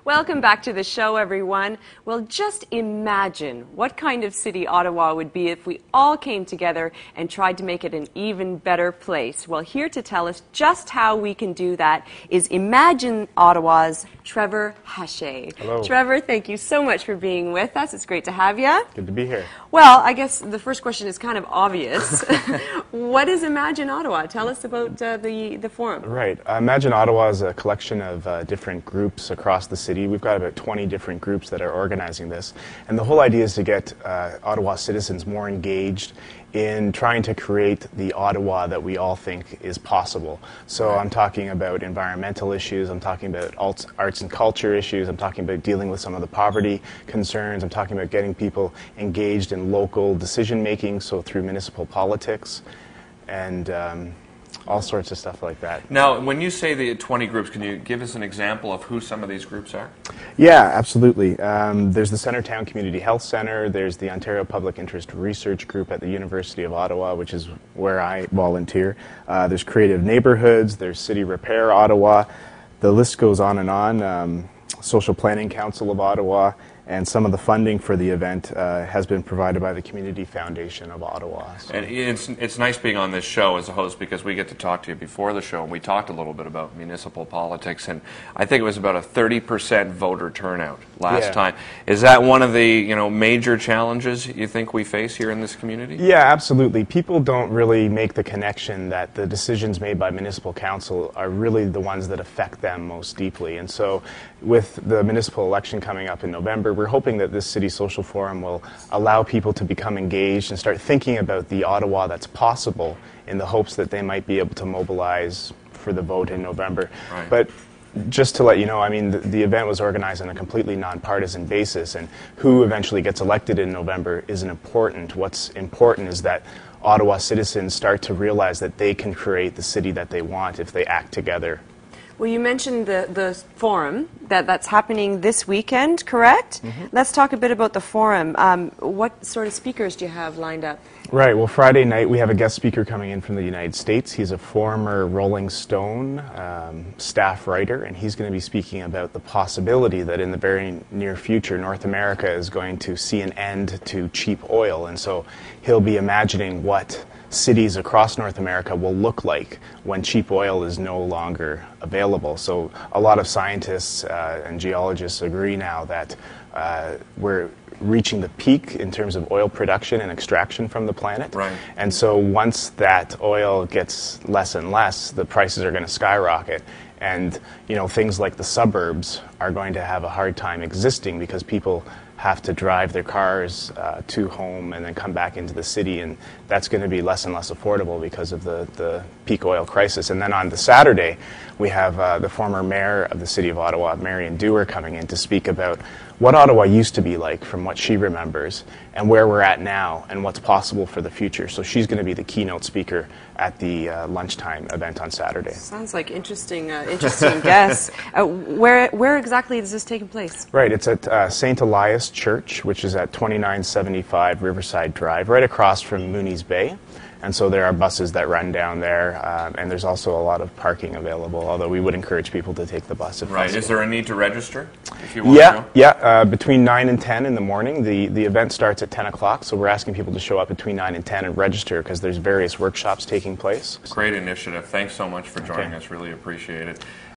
Welcome back to the show, everyone. Well, just imagine what kind of city Ottawa would be if we all came together and tried to make it an even better place. Well, here to tell us just how we can do that is Imagine Ottawa's Trevor Haché. Hello. Trevor, thank you so much for being with us. It's great to have you. Good to be here. Well, I guess the first question is kind of obvious. What is Imagine Ottawa? Tell us about the forum. Right. Imagine Ottawa is a collection of different groups across the city. We've got about 20 different groups that are organizing this. And the whole idea is to get Ottawa citizens more engaged in trying to create the Ottawa that we all think is possible. So I'm talking about environmental issues, I'm talking about arts and culture issues, I'm talking about dealing with some of the poverty concerns, I'm talking about getting people engaged in local decision making, so through municipal politics, and all sorts of stuff like that. Now, when you say the 20 groups, can you give us an example of who some of these groups are? Yeah, absolutely. There's the Centretown Community Health Centre, there's the Ontario Public Interest Research Group at the University of Ottawa, which is where I volunteer. There's Creative Neighbourhoods, there's City Repair Ottawa, the list goes on and on. Social Planning Council of Ottawa, and some of the funding for the event has been provided by the Community Foundation of Ottawa. So. And it's nice being on this show as a host because we get to talk to you before the show, and we talked a little bit about municipal politics, and I think it was about a 30% voter turnout last time. Is that one of the major challenges you think we face here in this community? Yeah, absolutely. People don't really make the connection that the decisions made by municipal council are really the ones that affect them most deeply, and so with the municipal election coming up in November, we're hoping that this City Social Forum will allow people to become engaged and start thinking about the Ottawa that's possible in the hopes that they might be able to mobilize for the vote in November. Right. But just to let you know, I mean, the event was organized on a completely nonpartisan basis, and who eventually gets elected in November isn't important. What's important is that Ottawa citizens start to realize that they can create the city that they want if they act together. Well, you mentioned the forum that's happening this weekend, correct? Mm-hmm. Let's talk a bit about the forum. What sort of speakers do you have lined up? Right. Well, Friday night we have a guest speaker coming in from the United States. He's a former Rolling Stone staff writer, and he's going to be speaking about the possibility that in the very near future North America is going to see an end to cheap oil. And so he'll be imagining what cities across North America will look like when cheap oil is no longer available. So a lot of scientists and geologists agree now that we're reaching the peak in terms of oil production and extraction from the planet. Right. And so once that oil gets less and less, the prices are going to skyrocket. And things like the suburbs are going to have a hard time existing because people have to drive their cars to home and then come back into the city, and that's going to be less and less affordable because of the peak oil crisis. And then on the Saturday, we have the former mayor of the city of Ottawa, Marion Dewar, coming in to speak about what Ottawa used to be like from what she remembers and where we're at now and what's possible for the future. So she's going to be the keynote speaker at the lunchtime event on Saturday. Sounds like interesting guess. Where exactly is this taking place? Right, it's at St. Elias Church, which is at 2975 Riverside Drive, right across from Mooney's Bay. And so there are buses that run down there, and there's also a lot of parking available, although we would encourage people to take the bus if possible. Is there a need to register if you want to go? Yeah, between 9 and 10 in the morning. The event starts at 10 o'clock, so we're asking people to show up between 9 and 10 and register because there's various workshops taking place. Great initiative. Thanks so much for joining us. Really appreciate it.